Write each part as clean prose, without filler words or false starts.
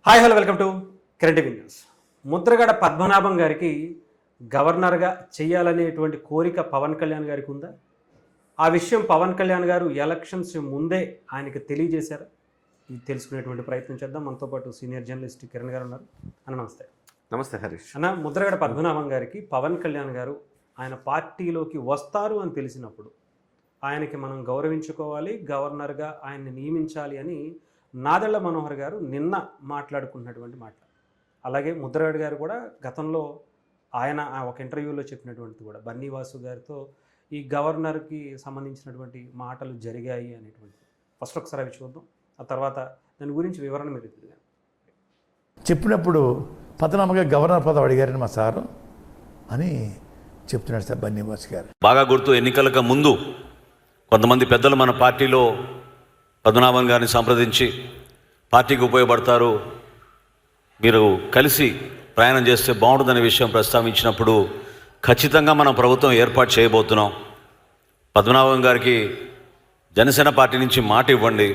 Hi hello welcome to current news. Mudragada Padmanabham గారికి గవర్నర్గా చేయాలనేటువంటి కోరిక పవన్ కళ్యాణ్ గారికి ఉందా? ఆ విషయం పవన్ కళ్యాణ్ గారు ఎలక్షన్స్ ముందే ఆయనకి తెలియజేశారా? ఇది తెలుసుకునేటువంటి ప్రయత్నం చేద్దాం. మనతో పాటు సీనియర్ జర్నలిస్ట్ కిరణ్ గారు ఉన్నారు. అన్న నమస్తే. నమస్తే హరీష్. అన్న, ముద్రగడ పద్మనాభం గారికి పవన్ కళ్యాణ్ గారు ఆయన పార్టీలోకి వస్తారు అని తెలిసినప్పుడు ఆయనకి మనం గౌరవించుకోవాలి, గవర్నర్గా ఆయన్ని నియమించాలి అని నాదెళ్ల మనోహర్ గారు నిన్న మాట్లాడుకున్నటువంటి మాట. అలాగే ముద్రగడ గారు కూడా గతంలో ఆయన ఒక ఇంటర్వ్యూలో చెప్పినటువంటి కూడా బన్నీవాసు గారితో ఈ గవర్నర్కి సంబంధించినటువంటి మాటలు జరిగాయి అనేటువంటి ఫస్ట్ ఒకసారి అవి చూద్దాం. ఆ తర్వాత దాని గురించి వివరణ మీరు తెలియదు చెప్పినప్పుడు పద్మనాభంగా గవర్నర్ పదవి అడిగారని మా సారు అని చెప్తున్నాడు సార్ బన్నీవాసు గారు. బాగా గుర్తు, ఎన్నికలకు ముందు కొంతమంది పెద్దలు మన పార్టీలో పద్మనాభన్ గారిని సంప్రదించి పార్టీకి ఉపయోగపడతారు, మీరు కలిసి ప్రయాణం చేస్తే బాగుంటుందనే విషయం ప్రస్తావించినప్పుడు ఖచ్చితంగా మనం ప్రభుత్వం ఏర్పాటు చేయబోతున్నాం, పద్మనాభం గారికి జనసేన పార్టీ నుంచి మాట ఇవ్వండి,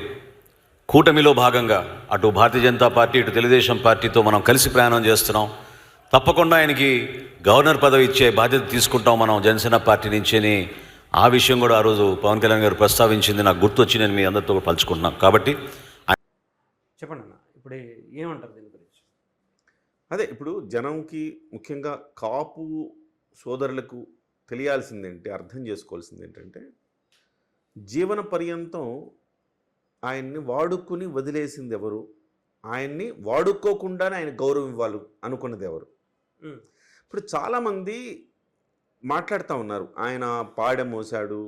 కూటమిలో భాగంగా అటు భారతీయ జనతా పార్టీ ఇటు తెలుగుదేశం పార్టీతో మనం కలిసి ప్రయాణం చేస్తున్నాం, తప్పకుండా ఆయనకి గవర్నర్ పదవి ఇచ్చే బాధ్యత తీసుకుంటాం మనం జనసేన పార్టీ నుంచి అని ఆ విషయం కూడా ఆ రోజు పవన్ కళ్యాణ్ గారు ప్రస్తావించింది నాకు గుర్తొచ్చి నేను మీ అందరితో పంచుకుంటున్నాను. కాబట్టి చెప్పండి అన్న, ఇప్పుడు ఏమంటారు దీని గురించి? అదే ఇప్పుడు జనంకి ముఖ్యంగా కాపు సోదరులకు తెలియాల్సిందేంటి, అర్థం చేసుకోవాల్సింది ఏంటంటే జీవన పర్యంతం ఆయన్ని వాడుకుని వదిలేసింది ఎవరు, ఆయన్ని వాడుకోకుండానే ఆయన గౌరవం ఇవ్వాలి అనుకున్నది ఎవరు? ఇప్పుడు చాలామంది మాట్లాడుతూ ఉన్నారు, ఆయన పాడె మోసాడు,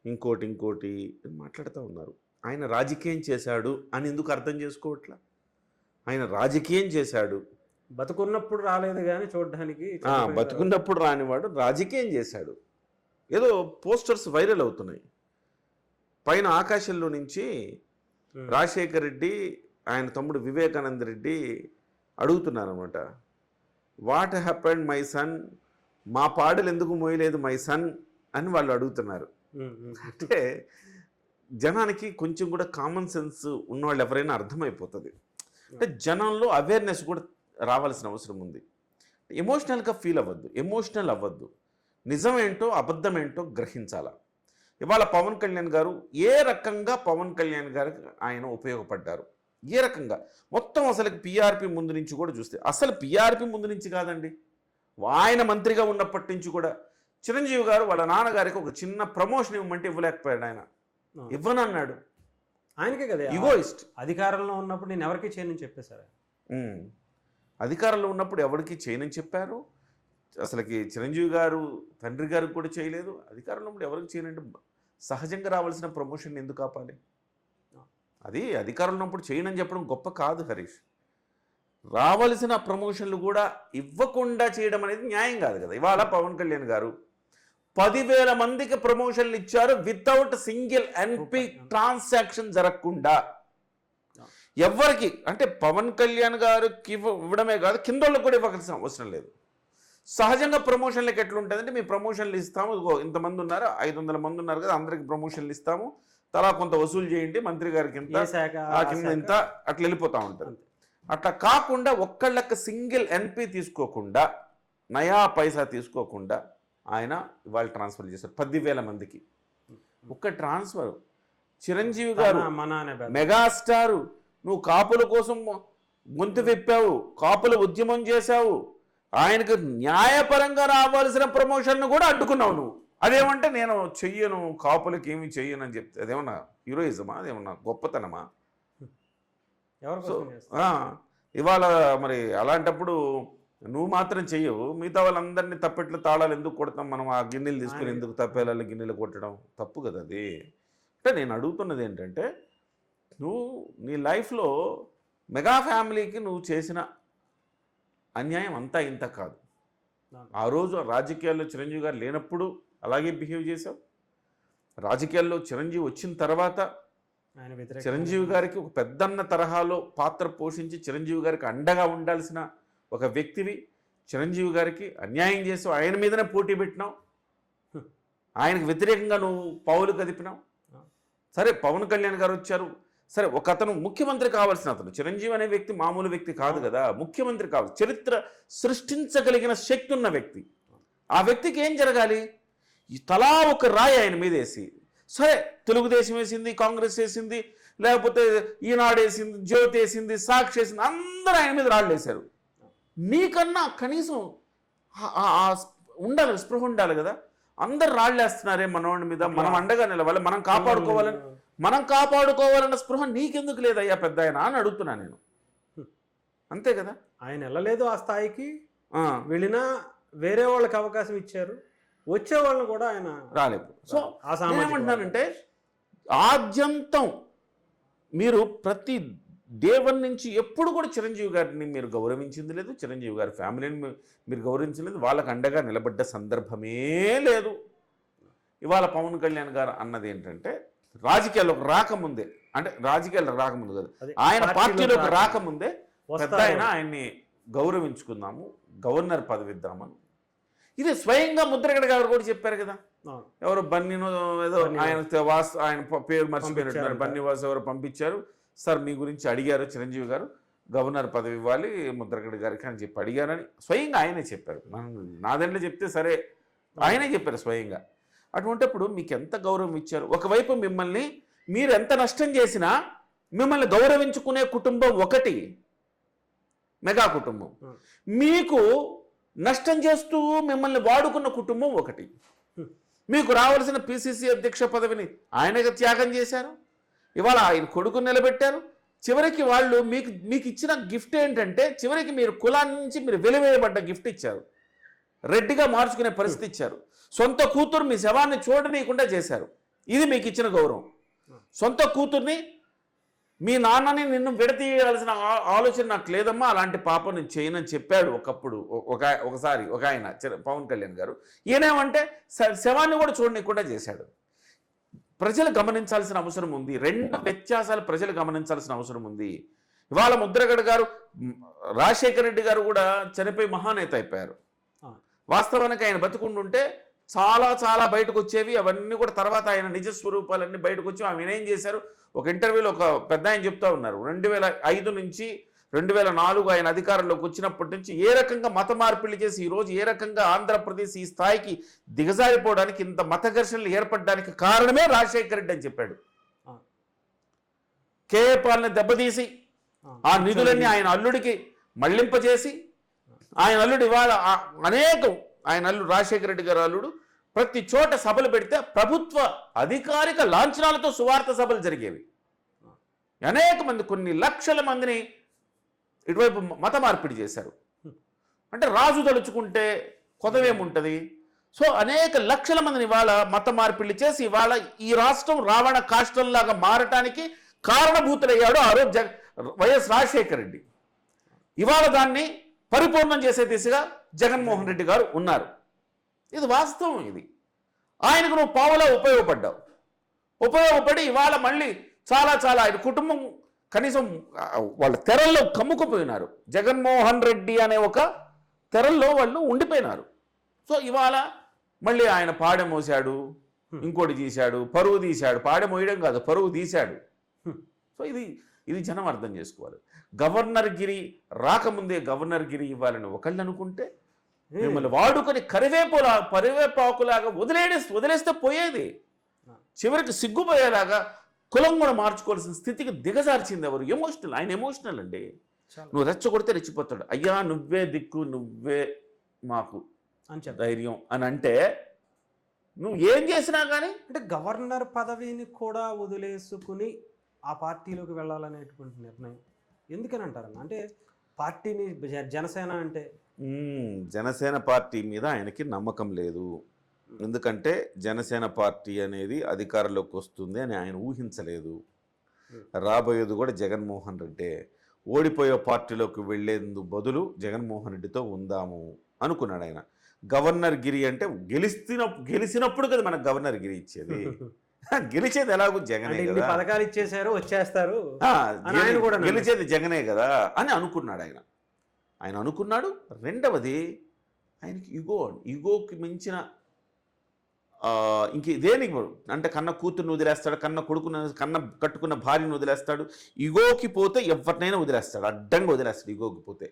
ఇంకోటి మాట్లాడుతూ ఉన్నారు. ఆయన రాజకీయం చేశాడు అని ఎందుకు అర్థం చేసుకోవట్లా? ఆయన రాజకీయం చేశాడు, బతుకున్నప్పుడు రాలేదు కానీ చూడడానికి, బతుకున్నప్పుడు రానివాడు రాజకీయం చేశాడు. ఏదో పోస్టర్స్ వైరల్ అవుతున్నాయి, పైన ఆకాశంలో నుంచి రాజశేఖర్ రెడ్డి ఆయన తమ్ముడు వివేకానంద రెడ్డి అడుగుతున్నారన్నమాట, వాట్ హ్యాపెండ్ మై సన్, మా పాడలు ఎందుకు మోయలేదు మై సన్ అని వాళ్ళు అడుగుతున్నారు. అంటే జనానికి కొంచెం కూడా కామన్ సెన్స్ ఉన్నవాళ్ళు ఎవరైనా అర్థమైపోతుంది. అంటే జనంలో అవేర్నెస్ కూడా రావాల్సిన అవసరం ఉంది. ఎమోషనల్గా ఫీల్ అవ్వద్దు, నిజమేంటో అబద్ధమేంటో గ్రహించాలా. ఇవాళ పవన్ కళ్యాణ్ గారు ఏ రకంగా పవన్ కళ్యాణ్ గారికి ఆయన ఉపయోగపడ్డారు, ఏ రకంగా మొత్తం అసలు పిఆర్పి ముందు నుంచి కూడా చూస్తే, అసలు పిఆర్పి ముందు నుంచి కాదండి, ఆయన మంత్రిగా ఉన్నప్పటి నుంచి కూడా చిరంజీవి గారు వాళ్ళ నాన్నగారికి ఒక చిన్న ప్రమోషన్ ఇవ్వమంటే ఇవ్వలేకపోయాడు. ఆయన ఇవ్వనన్నాడు. ఆయనకే కదా ఈగోయిస్ట్. అధికారంలో ఉన్నప్పుడు నేను ఎవరికి చేయనని చెప్పేశారు. అధికారంలో ఉన్నప్పుడు ఎవరికి చేయనని చెప్పారు. అసలుకి చిరంజీవి గారు తండ్రి గారికి కూడా చేయలేదు. అధికారంలో ఉన్నప్పుడు ఎవరికి చేయనంటే సహజంగా రావాల్సిన ప్రమోషన్ ఎందుకు ఆపాలి? అది అధికారంలో ఉన్నప్పుడు చేయనని చెప్పడం గొప్ప కాదు హరీష్. రావాల్సిన ప్రమోషన్లు కూడా ఇవ్వకుండా చేయడం అనేది న్యాయం కాదు కదా. ఇవాళ పవన్ కళ్యాణ్ గారు 10,000 మందికి ప్రమోషన్లు ఇచ్చారు వితౌట్ సింగిల్ ఎన్పి ట్రాన్సాక్షన్ జరగకుండా. ఎవరికి అంటే పవన్ కళ్యాణ్ గారికి ఇవ్వడమే కాదు, కింద వాళ్ళకి కూడా ఇవ్వాల్సిన అవసరం లేదు. సహజంగా ప్రమోషన్లకు ఎట్లుంటుందంటే, మీ ప్రమోషన్లు ఇస్తాము, ఇంతమంది ఉన్నారు, 500 మంది ఉన్నారు కదా, అందరికి ప్రమోషన్లు ఇస్తాము, తలా కొంత వసూలు చేయండి, మంత్రి గారికి ఇంత, ఆ కింద ఇంత, అట్లా వెళ్ళిపోతూ ఉంటారు. అట్లా కాకుండా ఒక్కళ్ళకి సింగిల్ ఎన్పి తీసుకోకుండా, నయా పైసా తీసుకోకుండా ఆయన ఇవాళ ట్రాన్స్ఫర్ చేశారు 10,000 మందికి. ఒక్క ట్రాన్స్ఫర్. చిరంజీవి గారు మెగాస్టారు, నువ్వు కాపుల కోసం గొంతు విప్పావు, కాపుల ఉద్యమం చేశావు, ఆయనకు న్యాయపరంగా రావాల్సిన ప్రమోషన్ను కూడా అడ్డుకున్నావు నువ్వు. అదేమంటే నేను చెయ్యను, కాపులకి ఏమి చెయ్యను అని చెప్తే అదేమన్నా హీరోయిజమా, అదేమన్నా గొప్పతనమా? ఇవాళ మరి అలాంటప్పుడు నువ్వు మాత్రం చెయ్యవు, మిగతా వాళ్ళందరినీ తప్పెట్లు తాళాలు ఎందుకు కొడతాం మనం? ఆ గిన్నెలు తీసుకుని ఎందుకు తప్పేళ్ళ గిన్నెలు కొట్టడం తప్పు కదా అది. అంటే నేను అడుగుతున్నది ఏంటంటే, నువ్వు నీ లైఫ్లో మెగా ఫ్యామిలీకి నువ్వు చేసిన అన్యాయం అంతా ఇంత కాదు. ఆ రోజు రాజకీయాల్లో చిరంజీవి గారు లేనప్పుడు అలాగే బిహేవ్ చేశావు, రాజకీయాల్లో చిరంజీవి వచ్చిన తర్వాత చిరంజీవి గారికి ఒక పెద్దన్న తరహాలో పాత్ర పోషించి చిరంజీవి గారికి అండగా ఉండాల్సిన ఒక వ్యక్తివి చిరంజీవి గారికి అన్యాయం చేసావు, ఆయన మీదనే పోటీ పెట్టినావు, ఆయనకు వ్యతిరేకంగా నువ్వు పావులు కదిపినావు. సరే పవన్ కళ్యాణ్ గారు వచ్చారు, సరే ఒక అతను ముఖ్యమంత్రి కావాల్సిన అతను, చిరంజీవి అనే వ్యక్తి మామూలు వ్యక్తి కాదు కదా, ముఖ్యమంత్రి కావాలి, చరిత్ర సృష్టించగలిగిన శక్తి ఉన్న వ్యక్తి. ఆ వ్యక్తికి ఏం జరగాలి? ఈ తలా ఒక రాయి ఆయన మీద వేసి, సరే తెలుగుదేశం వేసింది, కాంగ్రెస్ వేసింది, లేకపోతే ఈనాడు వేసింది, జ్యోతి వేసింది, సాక్షి వేసింది, అందరూ ఆయన మీద రాళ్ళు వేశారు. నీకన్నా కనీసం ఉండాలి, స్పృహ ఉండాలి కదా. అందరు రాళ్ళు వేస్తున్నారే మనవాడి మీద, మనం అండగా నిలవాలి, మనం కాపాడుకోవాలన్న స్పృహ నీకెందుకు లేదయ్యా పెద్ద ఆయన అని అడుగుతున్నా నేను. అంతే కదా. ఆయన వెళ్ళలేదు ఆ స్థాయికి, వెళ్ళినా వేరే వాళ్ళకి అవకాశం ఇచ్చారు, వచ్చే వాళ్ళని కూడా ఆయన రాలేదు. సో ఏమంటున్నానంటే ఆద్యంతం మీరు ప్రతి దేవుని నుంచి ఎప్పుడు కూడా చిరంజీవి గారిని మీరు గౌరవించింది లేదు, చిరంజీవి గారి ఫ్యామిలీని మీరు గౌరవించలేదు, వాళ్ళకు అండగా నిలబడ్డ సందర్భమే లేదు. ఇవాళ పవన్ కళ్యాణ్ గారు అన్నది ఏంటంటే రాజకీయాల్లోకి రాకముందే, అంటే రాజకీయాలు రాకముందు కదా, ఆయన పార్టీలోకి రాకముందే పెద్ద ఆయన్ని గౌరవించుకుందాము, గవర్నర్ పదవి ఇద్దామని. ఇది స్వయంగా ముద్రగడ గారు కూడా చెప్పారు కదా. ఎవరు బన్నీనో ఏదో ఆయన పేరు మర్చిపోయినట్టున్నారు, బన్నీవాస్ ఎవరు పంపించారు, సార్ మీ గురించి అడిగారు చిరంజీవి గారు, గవర్నర్ పదవి ఇవ్వాలి ముద్రగడ గారికి అని చెప్పి అడిగారని స్వయంగా ఆయనే చెప్పారు. నాదెంట్లో చెప్తే సరే, ఆయనే చెప్పారు స్వయంగా. అటువంటిప్పుడు మీకు ఎంత గౌరవం ఇచ్చారు? ఒకవైపు మిమ్మల్ని మీరు ఎంత నష్టం చేసినా మిమ్మల్ని గౌరవించుకునే కుటుంబం ఒకటి, మెగా కుటుంబం, మీకు నష్టం చేస్తూ మిమ్మల్ని వాడుకున్న కుటుంబం ఒకటి. మీకు రావాల్సిన పిసిసి అధ్యక్ష పదవిని ఆయనగా త్యాగం చేశారు, ఇవాళ ఆయన కొడుకుని నిలబెట్టారు. చివరికి వాళ్ళు మీకు ఇచ్చిన గిఫ్ట్ ఏంటంటే, చివరికి మీరు కులాన్ని నుంచి మీరు వెలివేయబడ్డ గిఫ్ట్ ఇచ్చారు, రెడ్డిగా మార్చుకునే పరిస్థితి ఇచ్చారు. సొంత కూతురు మీ శవాన్ని చూడనీయకుండా చేశారు. ఇది మీకు ఇచ్చిన గౌరవం. సొంత కూతుర్ని, మీ నాన్నని నిన్ను విడతీయాల్సిన ఆలోచన నాకు లేదమ్మా, అలాంటి పాపం నేను చేయనని చెప్పాడు ఒకసారి ఒక ఆయన పవన్ కళ్యాణ్ గారు. ఈయనేమంటే శవాన్ని కూడా చూడనీయకుండా చేశాడు. ప్రజలు గమనించాల్సిన అవసరం ఉంది, రెండు వ్యత్యాసాలు ప్రజలు గమనించాల్సిన అవసరం ఉంది. ఇవాళ ముద్రగడ గారు, రాజశేఖర రెడ్డి గారు కూడా చనిపోయి మహానేత అయిపోయారు. వాస్తవానికి ఆయన బతుకుంటుంటే చాలా చాలా బయటకు వచ్చేవి, అవన్నీ కూడా తర్వాత ఆయన నిజ స్వరూపాలన్నీ బయటకు వచ్చి ఆయన ఏం చేశారు. ఒక ఇంటర్వ్యూలో ఒక పెద్ద ఆయన చెప్తా ఉన్నారు, 2005 నుంచి 2004 ఆయన అధికారంలోకి వచ్చినప్పటి నుంచి ఏ రకంగా మత మార్పిడి చేసి ఈరోజు ఏ రకంగా ఆంధ్రప్రదేశ్ ఈ స్థాయికి దిగజారిపోవడానికి, ఇంత మత ఘర్షణలు ఏర్పడడానికి కారణమే రాజశేఖర రెడ్డి అని చెప్పాడు. కేఏ పాలన దెబ్బతీసి ఆ నిధులన్నీ ఆయన అల్లుడికి మళ్లింపజేసి, ఆయన అల్లుడు ఇవాళ ఆయన అల్లుడు రాజశేఖర రెడ్డి గారు అల్లుడు ప్రతి చోట సభలు పెడితే ప్రభుత్వ అధికారిక లాంఛనాలతో సువార్త సభలు జరిగేవి. అనేక మంది, కొన్ని లక్షల మందిని ఇటువైపు మత మార్పిడి చేశారు. అంటే రాజు తలుచుకుంటే కొదవేముంటుంది. సో అనేక లక్షల మందిని ఇవాళ మత మార్పిడి చేసి ఇవాళ ఈ రాష్ట్రం రావణ కాష్టంలాగా మారటానికి కారణభూతులయ్యాడు ఆ రోజు వైఎస్ రాజశేఖర రెడ్డి. ఇవాళ దాన్ని పరిపూర్ణం చేసే దిశగా జగన్మోహన్ రెడ్డి గారు ఉన్నారు. ఇది వాస్తవం. ఇది ఆయనకు నువ్వు పావులా ఉపయోగపడి ఇవాళ మళ్ళీ చాలా చాలా ఆయన కుటుంబం కనీసం వాళ్ళ తెరల్లో కమ్ముకుపోయినారు. జగన్మోహన్ రెడ్డి అనే ఒక తెరల్లో వాళ్ళు ఉండిపోయినారు. సో ఇవాళ మళ్ళీ ఆయన పాడె మోసాడు, ఇంకోటి తీశాడు, పరువు తీశాడు. పాడె మోయడం కాదు, పరువు తీశాడు. సో ఇది జనం అర్థం చేసుకోవాలి. గవర్నర్ గిరి రాకముందే గవర్నర్ గిరి ఇవ్వాలని ఒకళ్ళు అనుకుంటే మిమ్మల్ని వాడుకొని పరివేపాకులాగా వదిలేస్తే పోయేది. చివరికి సిగ్గుపోయేలాగా కులం కూడా మార్చుకోవాల్సిన స్థితికి దిగజార్చింది ఎవరు? ఎమోషనల్. ఆయన ఎమోషనల్ అండి. నువ్వు రెచ్చగొడితే రెచ్చిపోతాడు. అయ్యా నువ్వే దిక్కు, నువ్వే మాకు ధైర్యం అని అంటే నువ్వు ఏం చేసినా కానీ, అంటే గవర్నర్ పదవిని కూడా వదిలేసుకుని ఆ పార్టీలోకి వెళ్ళాలనేటువంటి నిర్ణయం ఎందుకని అంటారన్న? అంటే పార్టీని జనసేన అంటే జనసేన పార్టీ మీద ఆయనకి నమ్మకం లేదు. ఎందుకంటే జనసేన పార్టీ అనేది అధికారంలోకి వస్తుంది అని ఆయన ఊహించలేదు. రాబోయేది కూడా జగన్మోహన్ రెడ్డే. ఓడిపోయే పార్టీలోకి వెళ్లేందుకు బదులు జగన్మోహన్ రెడ్డితో ఉందాము అనుకున్నాడు ఆయన. గవర్నర్ గిరి అంటే గెలిచినప్పుడు కదా మనకు గవర్నర్ గిరి ఇచ్చేది. గెలిచేది ఎలాగూ జగనే కదా, పథకాలు ఇచ్చేశారు వచ్చేస్తారు, గెలిచేది జగనే కదా అని అనుకున్నాడు ఆయన అనుకున్నాడు. రెండవది ఆయనకి ఈగోకి మించిన ఇంక దేనికి అంటే కన్న కూతుర్ని వదిలేస్తాడు, కన్న కట్టుకున్న భార్యను వదిలేస్తాడు, ఇగోకి పోతే ఎవరినైనా వదిలేస్తాడు, అడ్డంగా వదిలేస్తాడు ఇగోకి పోతే.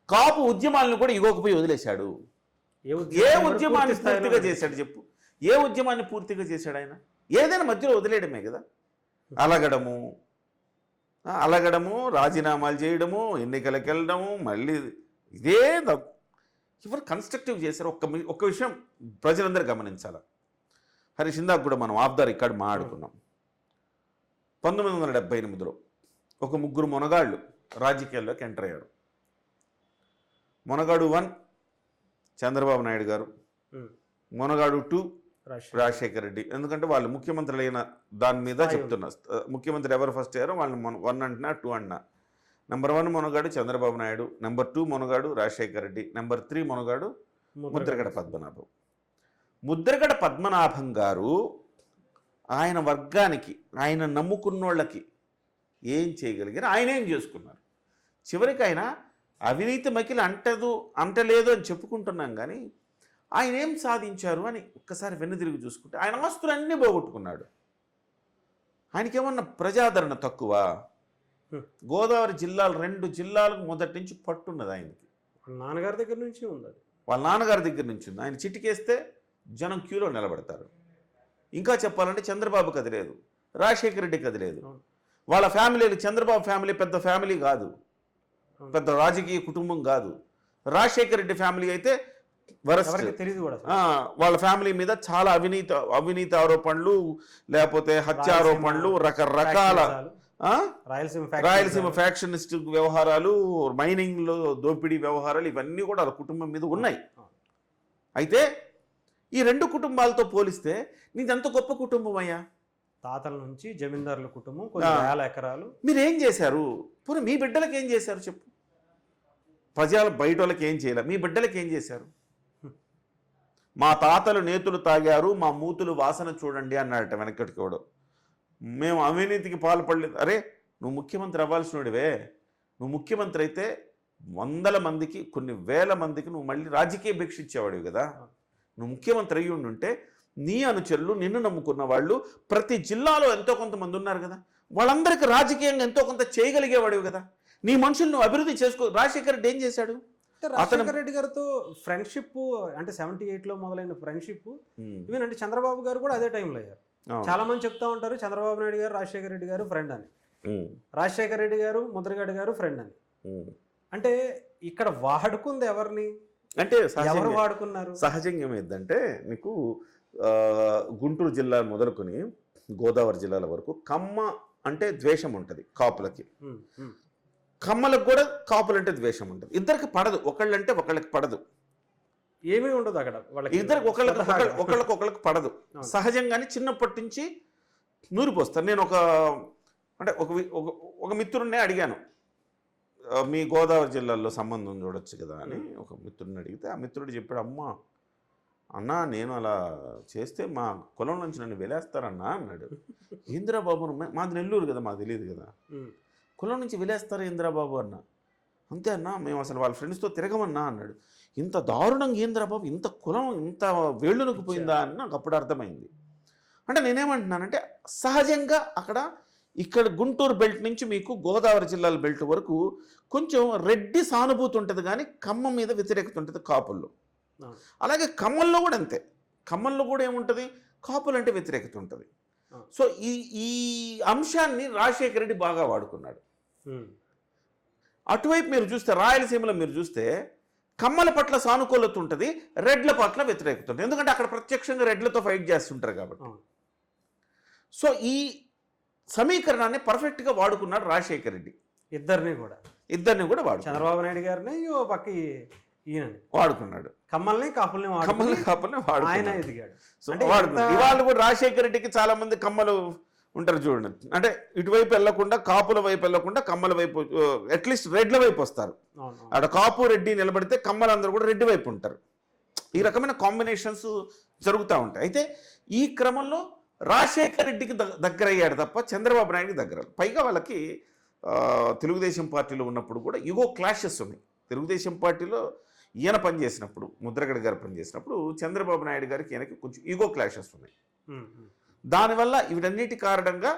కాపు ఉద్యమాలను కూడా ఇగోకి పోయి వదిలేశాడు. ఏ ఉద్యమాన్ని పూర్తిగా చేశాడు చెప్పు? ఏ ఉద్యమాన్ని పూర్తిగా చేశాడు ఆయన? ఏదైనా మధ్యలో వదిలేయడమే కదా. అలగడము, రాజీనామాలు చేయడము, ఎన్నికలకు వెళ్ళడము, మళ్ళీ ఇదే ఎవరు కన్స్ట్రక్టివ్ చేశారు? ఒక్క విషయం ప్రజలందరూ గమనించాలి. హరీష్ ఇందాక కూడా మనం ఆఫ్ ద రికార్డ్ మాట్లాడుకున్నాం. 1978లో ఒక ముగ్గురు మొనగాళ్ళు రాజకీయాల్లోకి ఎంటర్ అయ్యారు. మొనగాడు 1 చంద్రబాబు నాయుడు గారు, మొనగాడు 2 రాజశేఖర రెడ్డి. ఎందుకంటే వాళ్ళు ముఖ్యమంత్రులు అయిన దాని మీద చెప్తున్నా. ముఖ్యమంత్రి ఎవరు ఫస్ట్ అయ్యారో వాళ్ళని 1 అంటున్నా 2 అంటున్నా. Number 1 Monagadu Chandrababu Naidu, number 2 Monagadu Rajasekhara Reddy, number 3 Monagadu Mudragada Padmanabham. Mudragada Padmanabham గారు ఆయన వర్గానికి, ఆయన నమ్ముకున్నోళ్ళకి ఏం చేయగలిగారు? ఆయన ఏం చేసుకున్నారు? చివరికి ఆయన అవినీతి మకిలి అంటలేదు అని చెప్పుకుంటున్నాం, కానీ ఆయన ఏం సాధించారు అని ఒక్కసారి వెన్నుతిరిగి చూసుకుంటే ఆయన ఆస్తులన్నీ పోగొట్టుకున్నాడు. ఆయనకేమన్నా ప్రజాదరణ తక్కువ? గోదావరి జిల్లాలు 2 జిల్లాలకు మొదటి నుంచి పట్టున్నది ఆయనకి. వాళ్ళ నాన్నగారి దగ్గర నుంచి ఉంది. వాళ్ళ నాన్నగారి దగ్గర నుంచి ఉంది. ఆయన చిటికేస్తే జనం క్యూలో నిలబడతారు. ఇంకా చెప్పాలంటే చంద్రబాబుకి అది లేదు, రాజశేఖర రెడ్డికి అది లేదు. వాళ్ళ ఫ్యామిలీలు, చంద్రబాబు ఫ్యామిలీ పెద్ద ఫ్యామిలీ కాదు, పెద్ద రాజకీయ కుటుంబం కాదు. రాజశేఖర రెడ్డి ఫ్యామిలీ అయితే తెలియదు కూడా. వాళ్ళ ఫ్యామిలీ మీద చాలా అవినీతి ఆరోపణలు, లేకపోతే హత్య ఆరోపణలు, రకరకాల రాయలసీమ ఫ్యాక్షనిస్ట్ వ్యవహారాలు, మైనింగ్లో దోపిడీ వ్యవహారాలు, ఇవన్నీ కూడా వాళ్ళ కుటుంబం మీద ఉన్నాయి. అయితే ఈ 2 కుటుంబాలతో పోలిస్తే నీదంత గొప్ప కుటుంబం అయ్యా. తాతల నుంచి జమీందారుల కుటుంబం, కొన్ని వేల ఎకరాలు. మీరేం చేశారు? పోనీ మీ బిడ్డలకు ఏం చేశారు చెప్పు? ప్రజల బయట వాళ్ళకి ఏం చేయలే, మీ బిడ్డలకు ఏం చేశారు? మా తాతలు నేతులు తాగారు, మా మూతులు వాసన చూడండి అన్నాడట వెనకటికి కూడా. మేము అవినీతికి పాల్పడలేదు. అరే నువ్వు ముఖ్యమంత్రి అవ్వాల్సినోడివే. నువ్వు ముఖ్యమంత్రి అయితే 100 మందికి, కొన్ని వేల మందికి నువ్వు మళ్ళీ రాజకీయ భిక్ష ఇచ్చేవాడివి కదా. నువ్వు ముఖ్యమంత్రి అయ్యి ఉండుంటే నీ అనుచరులు, నిన్ను నమ్ముకున్న వాళ్ళు ప్రతి జిల్లాలో ఎంతో కొంతమంది ఉన్నారు కదా, వాళ్ళందరికీ రాజకీయంగా ఎంతో కొంత చేయగలిగేవాడివి కదా. నీ మనుషులు నువ్వు అభివృద్ధి చేసుకో. రాజశేఖర రెడ్డి ఏం చేశాడు? రాజశేఖర రెడ్డి గారితో ఫ్రెండ్షిప్ అంటే 78లో మొదలైన ఫ్రెండ్షిప్, ఈవెన్ అంటే చంద్రబాబు గారు కూడా అదే టైంలో అయ్యారు. చాలా మంది చెప్తా ఉంటారు చంద్రబాబు నాయుడు గారు రాజశేఖర రెడ్డి గారు ఫ్రెండ్ అని, రాజశేఖర రెడ్డి గారు ముద్రగడ గారు ఫ్రెండ్ అని. అంటే ఇక్కడ వాడుకుంది ఎవరిని? అంటే ఎవరు వాడుకున్నారు? సహజంగా ఏమైందంటే నీకు గుంటూరు జిల్లా మొదలుకొని గోదావరి జిల్లాల వరకు కమ్మ అంటే ద్వేషం ఉంటుంది కాపులకి, కమ్మలకు కూడా కాపులంటే ద్వేషం ఉంటుంది. ఇద్దరికి పడదు, ఒకళ్ళంటే ఒకళ్ళకి పడదు, ఏమీ ఉండదు అక్కడ. ఇద్దరికి ఒకళ్ళకి పడదు. సహజంగానే చిన్నప్పటి నుంచి నూరిపోస్తారు. నేను ఒక మిత్రుడినే అడిగాను, మీ గోదావరి జిల్లాలో సంబంధం చూడొచ్చు కదా అని ఒక మిత్రుడిని అడిగితే ఆ మిత్రుడు చెప్పాడు, అన్నా నేను అలా చేస్తే మా కులం నుంచి నన్ను వెలేస్తారన్నా అన్నాడు. ఇందిరాబాబు, మాది నెల్లూరు కదా, మాకు తెలియదు కదా, కులం నుంచి వెలేస్తారు ఇందిరాబాబు అన్న. అంతే అన్నా, మేము అసలు వాళ్ళ ఫ్రెండ్స్తో తిరగమన్నా అన్నాడు. ఇంత దారుణంగా ఇందిరాబాబు, ఇంత కులం ఇంత వేళ్ళునకు పోయిందా అని నాకు అప్పుడు అర్థమైంది. అంటే నేనేమంటున్నానంటే సహజంగా ఇక్కడ గుంటూరు బెల్ట్ నుంచి మీకు గోదావరి జిల్లాల బెల్ట్ వరకు కొంచెం రెడ్డి సానుభూతి ఉంటుంది, కానీ కమ్మ మీద వ్యతిరేకత ఉంటుంది కాపుల్లో. అలాగే కమ్మల్లో కూడా అంతే. కమ్మల్లో కూడా ఏముంటుంది? కాపులు అంటే వ్యతిరేకత ఉంటుంది. సో ఈ అంశాన్ని రాజశేఖర రెడ్డి బాగా వాడుకున్నాడు. అటువైపు మీరు చూస్తే రాయలసీమలో మీరు చూస్తే కమ్మల పట్ల సానుకూలత ఉంటుంది, రెడ్ల పట్ల వ్యతిరేకత ఉంటుంది. ఎందుకంటే అక్కడ ప్రత్యక్షంగా రెడ్లతో ఫైట్ చేస్తుంటారు కాబట్టి. సో ఈ సమీకరణాన్ని పర్ఫెక్ట్గా వాడుకున్నాడు రాజశేఖర రెడ్డి. ఇద్దరిని కూడా వాడు, చంద్రబాబు నాయుడు గారిని పక్క ఈయనని వాడుకున్నాడు, కమ్మల్ని కాపుల్ని వాడుకున్నాడు. ఆయన ఎదిగాడు. ఇవాళ కూడా రాజశేఖర రెడ్డికి చాలా మంది కమ్మలు ఉంటారు చూడండి. అంటే ఇటువైపు వెళ్లకుండా, కాపుల వైపు వెళ్లకుండా కమ్మల వైపు, అట్లీస్ట్ రెడ్ల వైపు వస్తారు. అక్కడ కాపు రెడ్డి నిలబడితే కమ్మలందరూ కూడా రెడ్డి వైపు ఉంటారు. ఈ రకమైన కాంబినేషన్స్ జరుగుతూ ఉంటాయి. అయితే ఈ క్రమంలో రాజశేఖర రెడ్డికి దగ్గర అయ్యాడు తప్ప చంద్రబాబు నాయుడికి దగ్గర. పైగా వాళ్ళకి తెలుగుదేశం పార్టీలో ఉన్నప్పుడు కూడా ఇగో క్లాషెస్ ఉన్నాయి. తెలుగుదేశం పార్టీలో ఈయన పనిచేసినప్పుడు, ముద్రగడ గారు పనిచేసినప్పుడు చంద్రబాబు నాయుడు గారికి ఈయనకి కొంచెం ఈగో క్లాషెస్ ఉన్నాయి. దానివల్ల వీటన్నిటి కారణంగా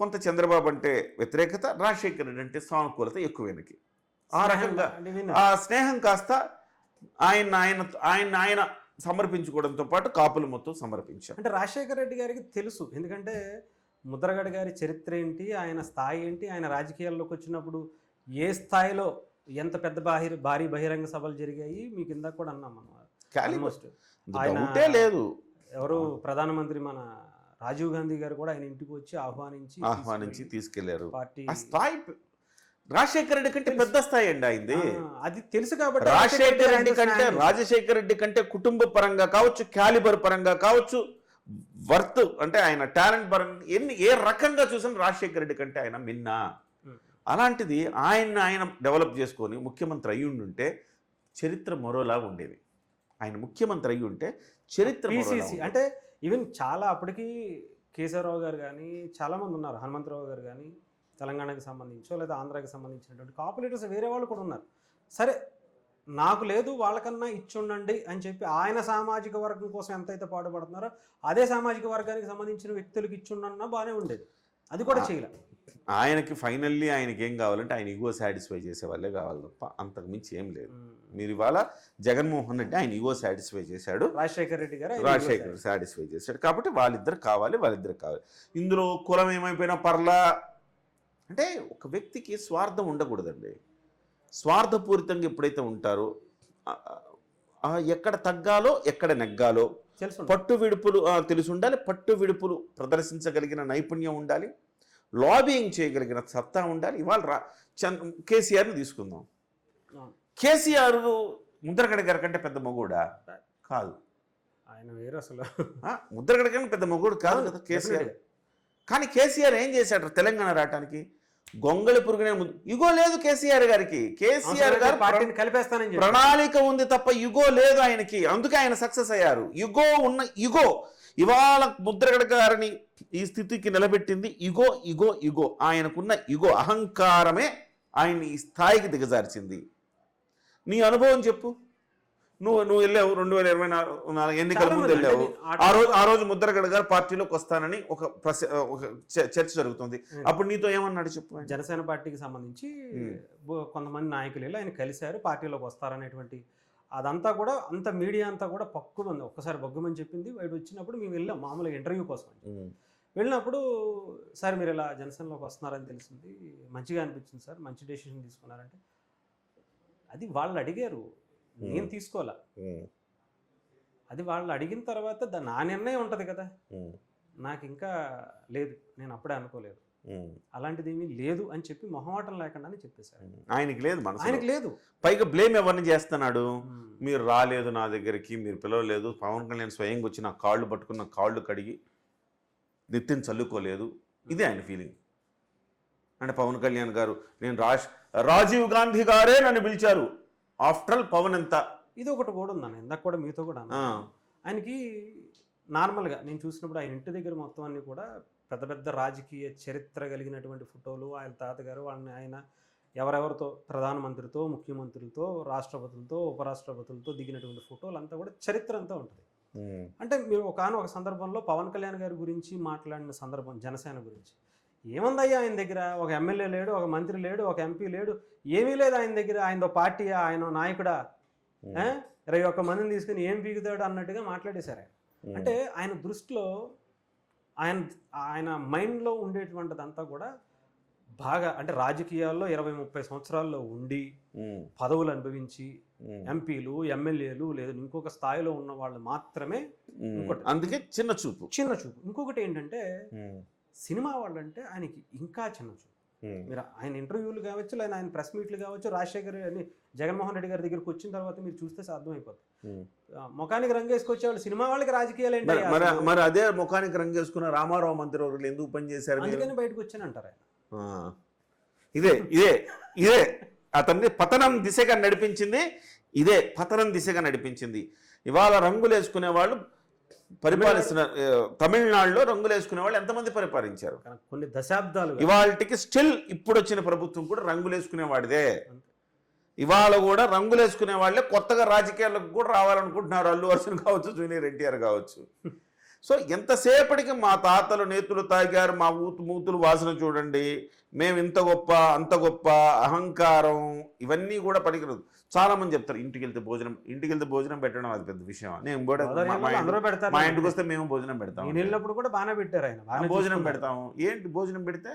కొంత చంద్రబాబు అంటే వ్యతిరేకత, రాజశేఖర్ రెడ్డి అంటే సానుకూలత ఎక్కువ ఈయనకి. ఆ రకంగా ఆ స్నేహం కాస్త ఆయన సమర్పించుకోవడంతో పాటు కాపులు మొత్తం సమర్పించారు. అంటే రాజశేఖర రెడ్డి గారికి తెలుసు, ఎందుకంటే ముద్రగడ గారి చరిత్ర ఏంటి, ఆయన స్థాయి ఏంటి, ఆయన రాజకీయాల్లోకి వచ్చినప్పుడు ఏ స్థాయిలో ఎంత పెద్ద భారీ బహిరంగ సభలు జరిగాయి, మీకు ఇందాక కూడా అన్నాం మనం. ఆల్మోస్ట్ డౌటే లేదు. ఎవరు ప్రధానమంత్రి మన రాజీవ్ గాంధీ గారు కూడా ఆయన ఇంటికి వచ్చి ఆహ్వానించి తీసుకెళ్లారు. పార్టీ ఆ స్థాయి రాజశేఖర రెడ్డి కంటే పెద్ద స్థాయి అండి అయింది. అది తెలుసు కాబట్టి రాజశేఖర రెడ్డి కంటే కుటుంబ పరంగా కావచ్చు, క్యాలిబర్ పరంగా కావచ్చు, వర్త్ అంటే ఆయన టాలెంట్ పరంగా ఏ రకంగా చూసినా రాజశేఖర రెడ్డి కంటే ఆయన మిన్నా. అలాంటిది ఆయన డెవలప్ చేసుకొని ముఖ్యమంత్రి అయ్యి ఉంటే చరిత్ర మరోలాగా ఉండేది. ఆయన ముఖ్యమంత్రి అయ్యి ఉంటే చరిత్ర అంటే ఈవెన్ చాలా అప్పటికి కేశవరావు గారు కానీ చాలామంది ఉన్నారు, హనుమంతరావు గారు కానీ తెలంగాణకి సంబంధించో లేదా ఆంధ్రాకి సంబంధించినటువంటి కాపులేటర్స్ వేరే వాళ్ళు కూడా ఉన్నారు. సరే నాకు లేదు వాళ్ళకన్నా ఇచ్చుండండి అని చెప్పి ఆయన సామాజిక వర్గం కోసం ఎంతైతే పాటుపడుతున్నారో అదే సామాజిక వర్గానికి సంబంధించిన వ్యక్తులకు ఇచ్చుండన్నా బాగానే ఉండేది. అది కూడా చేయలే. ఆయనకి ఫైనల్లీ ఆయనకి ఏం కావాలంటే ఆయన ఈగో సాటిస్ఫై చేసే వాళ్ళే కావాలి తప్ప అంతకు మించి ఏం లేదు. మీరు ఇవాళ జగన్మోహన్ రెడ్డి ఆయన ఈగో సాటిస్ఫై చేశాడు, రాజశేఖర రెడ్డి గారు సాటిస్ఫై చేశాడు. కాబట్టి వాళ్ళిద్దరు కావాలి. ఇందులో కులం ఏమైపోయినా పర్లా అంటే ఒక వ్యక్తికి స్వార్థం ఉండకూడదండి. స్వార్థపూరితంగా ఎప్పుడైతే ఉంటారో ఎక్కడ తగ్గాలో ఎక్కడ నెగ్గాలో పట్టు విడుపులు తెలిసి ఉండాలి. పట్టు విడుపులు ప్రదర్శించగలిగిన నైపుణ్యం ఉండాలి, లాబింగ్ చేయగలిగిన సత్తా ఉండాలి. ఇవాళ కేసీఆర్ని తీసుకుందాం. కేసీఆర్ ముద్రగడ గారి కంటే పెద్ద మగుడా కాదు, ఆయన వేరు అసలు. ముద్రగడ కంటే పెద్ద మగుడు కాదు కదా కేసీఆర్. కానీ కేసీఆర్ ఏం చేశాడు తెలంగాణ రావటానికి? గొంగళి పురుగునే యుగో లేదు కేసీఆర్ గారికి. కేసీఆర్ గారు పార్టీని కలిపేస్తానని ప్రణాళిక ఉంది తప్ప యుగో లేదు ఆయనకి. అందుకే ఆయన సక్సెస్ అయ్యారు. యుగో ఇవాళ ముద్రగడ గారిని ఈ స్థితికి నిలబెట్టింది యుగో. ఆయనకున్న యుగో అహంకారమే ఆయన్ని ఈ స్థాయికి దిగజార్చింది. నీ అనుభవం చెప్పు. నువ్వు వెళ్ళావు 2024 ఎన్నికల ముందు వెళ్ళావు. ఆ రోజు ముద్రగడ గారు పార్టీలోకి వస్తానని ఒక చర్చ జరుగుతుంది. అప్పుడు నీతో ఏమన్నాడు చెప్పు. జనసేన పార్టీకి సంబంధించి కొంతమంది నాయకులు వెళ్ళి ఆయన కలిశారు, పార్టీలోకి వస్తారనేటువంటి అదంతా కూడా అంత మీడియా అంతా కూడా పక్కుమంది. ఒక్కసారి బొగ్గమని చెప్పింది. వాడు వచ్చినప్పుడు మేము వెళ్ళాం మామూలుగా ఇంటర్వ్యూ కోసం. వెళ్ళినప్పుడు సార్ మీరు ఇలా జనసేనలోకి వస్తున్నారని తెలిసింది, మంచిగా అనిపించింది సార్, మంచి డెసిషన్ తీసుకున్నారంటే అది వాళ్ళు అడిగారు, నేను తీసుకోవాలా. అది వాళ్ళు అడిగిన తర్వాత నా నిర్ణయం ఉంటుంది కదా. నాకు ఇంకా లేదు, నేను అప్పుడే అనుకోలేదు, అలాంటిది ఏమీ లేదు అని చెప్పి మొహమాటం లేకుండానే చెప్పేశారు. ఆయనకి లేదు, ఆయనకి లేదు. పైగా బ్లేమ్ ఎవరిని చేస్తున్నాడు? మీరు రాలేదు నా దగ్గరికి, మీరు పిలవలేదు, పవన్ కళ్యాణ్ స్వయంగా వచ్చి నా కాళ్ళు పట్టుకున్న కాళ్ళు కడిగి నెత్తిని చల్లుకోలేదు. ఇదే ఆయన ఫీలింగ్. అంటే పవన్ కళ్యాణ్ గారు నేను రాజీవ్ గాంధీ గారే నన్ను పిలిచారు, ఆఫ్టర్ ఆల్ పవన్ ఎంత. ఇది ఒకటి కూడా ఉందన్న, ఇందాక కూడా మీతో కూడా ఆయనకి నార్మల్గా నేను చూసినప్పుడు ఆయన ఇంటి దగ్గర మొత్తం అన్ని కూడా పెద్ద పెద్ద రాజకీయ చరిత్ర కలిగినటువంటి ఫోటోలు, ఆయన తాతగారు వాళ్ళని ఆయన ఎవరెవరితో ప్రధానమంత్రితో, ముఖ్యమంత్రులతో, రాష్ట్రపతులతో, ఉపరాష్ట్రపతులతో దిగినటువంటి ఫోటోలు అంతా కూడా చరిత్ర అంతా ఉంటుంది. అంటే మీరు ఒక సందర్భంలో పవన్ కళ్యాణ్ గారి గురించి మాట్లాడిన సందర్భం జనసేన గురించి ఏముందయ్యా ఆయన దగ్గర? ఒక ఎమ్మెల్యే లేడు, ఒక మంత్రి లేడు, ఒక ఎంపీ లేడు, ఏమీ లేదు ఆయన దగ్గర. ఆయనతో పార్టీ, ఆయన నాయకుడా, 21 మందిని తీసుకుని ఏం పీకుతాడు అన్నట్టుగా మాట్లాడేశారు. అంటే ఆయన దృష్టిలో ఆయన మైండ్లో ఉండేటువంటిదంతా కూడా బాగా అంటే రాజకీయాల్లో 20-30 సంవత్సరాల్లో ఉండి పదవులు అనుభవించి ఎంపీలు, ఎమ్మెల్యేలు లేదా ఇంకొక స్థాయిలో ఉన్న వాళ్ళు మాత్రమే. అందుకే చిన్న చూపు. ఇంకొకటి ఏంటంటే సినిమా వాళ్ళంటే ఆయనకి ఇంకా చిన్న చూపు. మీరు ఆయన ఇంటర్వ్యూలు కావచ్చు, లేదా ఆయన ప్రెస్ మీట్లు కావచ్చు, రాజశేఖర్ అని జగన్మోహన్ రెడ్డి గారి దగ్గరికి వచ్చిన తర్వాత మీరు చూస్తే అర్థమైపోతుంది. ముఖానికి రంగు వేసుకొచ్చేవాళ్ళు సినిమా వాళ్ళకి రాజకీయాలు ఏంటి? మరి అదే ముఖానికి రంగు వేసుకున్న రామారావు మంత్రివర్యులు ఎందుకు పనిచేశారు? అందుకని బయటకు వచ్చాను అంటారు ఆయన. ఇదే అతన్ని పతనం దిశగా నడిపించింది. ఇవాళ రంగులు వేసుకునే వాళ్ళు పరిపాలిస్తున్న తమిళనాడులో రంగులు వేసుకునే వాళ్ళు ఎంతమంది పరిపాలించారు? కొన్ని దశాబ్దాలు. ఇవాళకి స్టిల్ ఇప్పుడు వచ్చిన ప్రభుత్వం కూడా రంగులు వేసుకునేవాడిదే. ఇవాళ కూడా రంగులు వేసుకునే వాళ్ళే కొత్తగా రాజకీయాలకు కూడా రావాలనుకుంటున్నారు. అల్లు అర్జున్ కావచ్చు, జూనియర్ ఎన్టీఆర్ కావచ్చు. సో ఎంతసేపటికి మా తాతలు నేతులు తాగారు, మా మూతులు వాసన చూడండి, మేము ఇంత గొప్ప అంత గొప్ప, అహంకారం, ఇవన్నీ కూడా పనికిరదు. చాలామంది చెప్తారు ఇంటికి వెళ్తే భోజనం పెట్టడం అది పెద్ద విషయం. నేను కూడా మా ఇంటికి వస్తే మేము భోజనం పెడతాం, వెళ్ళినప్పుడు కూడా బాగానే పెట్టారు, ఆయన భోజనం పెడతాము. ఏంటి భోజనం పెడితే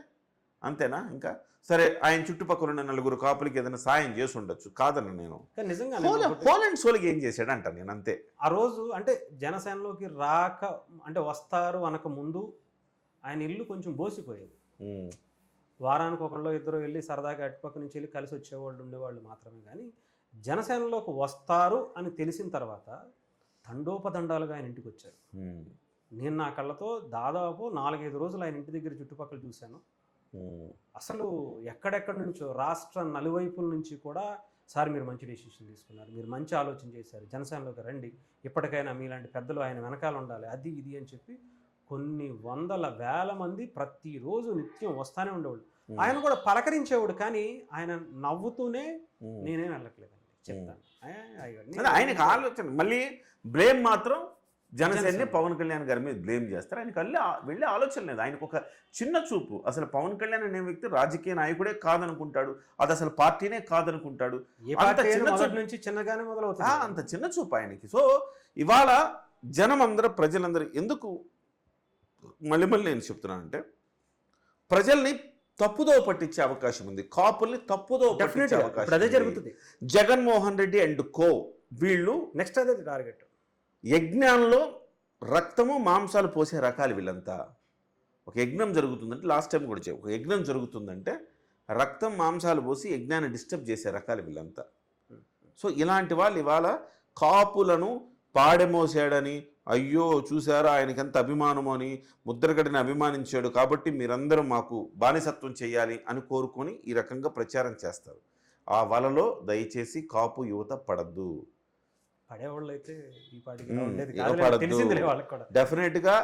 అంతేనా? ఇంకా సరే, ఆయన చుట్టుపక్కల ఉన్న 4 కాపులకి ఏదైనా సాయం చేసి ఉండొచ్చు, కాదని నేను. నిజంగా పోలాండ్ సోలికి ఏం చేశాడు అంట నేను, అంతే. ఆ రోజు అంటే జనసేనలోకి రాక అంటే వస్తారు అనక ముందు ఆయన ఇల్లు కొంచెం బోసిపోయేది. వారానికి ఒకళ్ళు ఇద్దరు వెళ్ళి సరదాగా అటుపక్క నుంచి వెళ్ళి కలిసి వచ్చేవాళ్ళు ఉండేవాళ్ళు మాత్రమే. కానీ జనసేనలోకి వస్తారు అని తెలిసిన తర్వాత తండోపతండాలుగా ఆయన ఇంటికి వచ్చారు. నేను నా కళ్ళతో దాదాపు 4-5 రోజులు ఆయన ఇంటి దగ్గర చుట్టుపక్కల చూశాను. అసలు ఎక్కడెక్కడి నుంచో రాష్ట్ర నలువైపుల నుంచి కూడా, సార్ మీరు మంచి డెసిషన్ తీసుకున్నారు, మీరు మంచి ఆలోచన చేశారు, జనసేనలోకి రండి, ఇప్పటికైనా మీలాంటి పెద్దలు ఆయన వెనకాల ఉండాలి, అది ఇది అని చెప్పి కొన్ని వందల వేల మంది ప్రతిరోజు నిత్యం వస్తానే ఉండేవాళ్ళు. ఆయన కూడా పలకరించేవాడు, కానీ ఆయన నవ్వుతూనే నేనేం వెళ్ళట్లేదండి చెప్తాను. ఆయనకు ఆలోచన, మళ్ళీ బ్లేమ్ మాత్రం జనసేనని పవన్ కళ్యాణ్ గారి మీద బ్లేమ్ చేస్తారు. ఆయనకు వెళ్ళే ఆలోచన లేదు. ఆయనకు ఒక చిన్న చూపు. అసలు పవన్ కళ్యాణ్ అనే వ్యక్తి రాజకీయ నాయకుడే కాదనుకుంటాడు, అది అసలు పార్టీనే కాదనుకుంటాడు. అంత చిన్న చూపు ఆయనకి. సో ఇవాళ జనం అందరూ, ప్రజలందరూ ఎందుకు మళ్ళీ నేను చెప్తున్నానంటే, ప్రజల్ని తప్పుదో పట్టించే అవకాశం ఉంది, కాపుల్ని తప్పుదో పట్టించే అవకాశం జరుగుతుంది. జగన్మోహన్ రెడ్డి అండ్ కో వీళ్ళు నెక్స్ట్ అదే టార్గెట్. యజ్ఞంలో రక్తము మాంసాలు పోసే రకాలు వీళ్ళంతా. ఒక యజ్ఞం జరుగుతుందంటే, లాస్ట్ టైం కూడా ఒక యజ్ఞం జరుగుతుందంటే రక్తం మాంసాలు పోసి యజ్ఞాన్ని డిస్టర్బ్ చేసే రకాలు వీళ్ళంతా. సో ఇలాంటి వాళ్ళు ఇవాళ కాపులను పాడెమోసాడని, అయ్యో చూసారా ఆయనకి ఎంత అభిమానమో అని, ముద్రగడిని అభిమానించాడు కాబట్టి మీరందరూ మాకు బానిసత్వం చేయాలి అని కోరుకొని ఈ రకంగా ప్రచారం చేస్తారు. ఆ వలలో దయచేసి కాపు యువత పడద్దు. పడేవాళ్ళు అయితే ఈ డెఫినెట్గా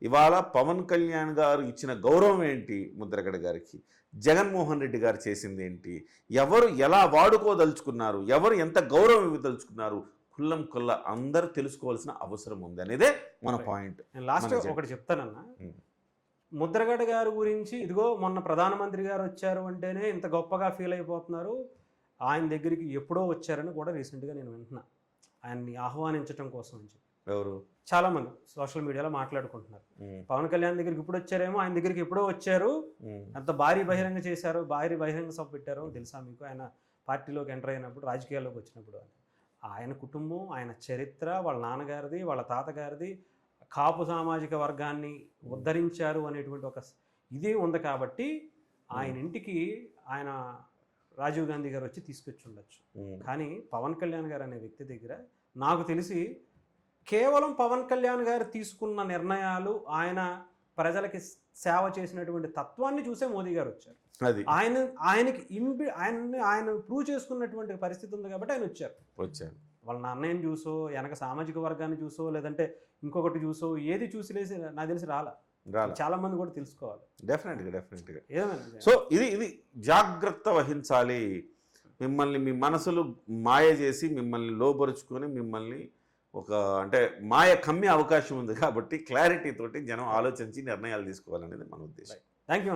ఇవాళ పవన్ కళ్యాణ్ గారు ఇచ్చిన గౌరవం ఏంటి, ముద్రగడ గారికి జగన్మోహన్ రెడ్డి గారు చేసింది ఏంటి, ఎవరు ఎలా వాడుకోదలుచుకున్నారు, ఎవరు ఎంత గౌరవం ఇవ్వదలుచుకున్నారు, కుల్ల అందరూ తెలుసుకోవాల్సిన అవసరం ఉంది అనేదే మన పాయింట్. నేను లాస్ట్ ఒకటి చెప్తానన్నా, ముద్రగడ గారి గురించి ఇదిగో మొన్న ప్రధానమంత్రి గారు వచ్చారు అంటేనే ఇంత గొప్పగా ఫీల్ అయిపోతున్నారు, ఆయన దగ్గరికి ఎప్పుడో వచ్చారని కూడా రీసెంట్గా నేను వింటున్నా, ఆయన్ని ఆహ్వానించడం కోసం అని చెప్పి. ఎవరు చాలా మంది సోషల్ మీడియాలో మాట్లాడుకుంటున్నారు. పవన్ కళ్యాణ్ దగ్గరికి ఇప్పుడు వచ్చారేమో, ఆయన దగ్గరికి ఎప్పుడో వచ్చారు, అంత భారీ బహిరంగ చేశారు, భారీ బహిరంగ సభ పెట్టారు తెలుసా మీకు, ఆయన పార్టీలోకి ఎంటర్ అయినప్పుడు, రాజకీయాల్లోకి వచ్చినప్పుడు. ఆయన కుటుంబం, ఆయన చరిత్ర, వాళ్ళ నాన్నగారిది, వాళ్ళ తాతగారిది, కాపు సామాజిక వర్గాన్ని ఉద్ధరించారు అనేటువంటి ఒక ఇది ఉంది కాబట్టి ఆయన ఇంటికి ఆయన రాజీవ్ గాంధీ గారు వచ్చి తీసుకొచ్చి ఉండొచ్చు. కానీ పవన్ కళ్యాణ్ గారు అనే వ్యక్తి దగ్గర నాకు తెలిసి కేవలం పవన్ కళ్యాణ్ గారు తీసుకున్న నిర్ణయాలు, ఆయన ప్రజలకి సేవ చేసినటువంటి తత్వాన్ని చూసే మోదీ గారు వచ్చారు. ఆయనకి ఆయన ప్రూవ్ చేసుకున్నటువంటి పరిస్థితి ఉంది కాబట్టి ఆయన వచ్చారు. వాళ్ళ అన్నయ్యని చూసో, వెనక సామాజిక వర్గాన్ని చూసో, లేదంటే ఇంకొకటి చూసో, ఏది చూసి నాకు తెలిసి రాలా. చాలా మంది కూడా తెలుసుకోవాలి. డెఫినెట్గా సో ఇది జాగ్రత్త వహించాలి. మిమ్మల్ని మీ మనసులు మాయ చేసి మిమ్మల్ని లోపరుచుకొని మిమ్మల్ని ఒక అంటే మాయ కమ్మే అవకాశం ఉంది కాబట్టి క్లారిటీ తోటి జనం ఆలోచించి నిర్ణయాలు తీసుకోవాలనేది మన ఉద్దేశం. Thank you.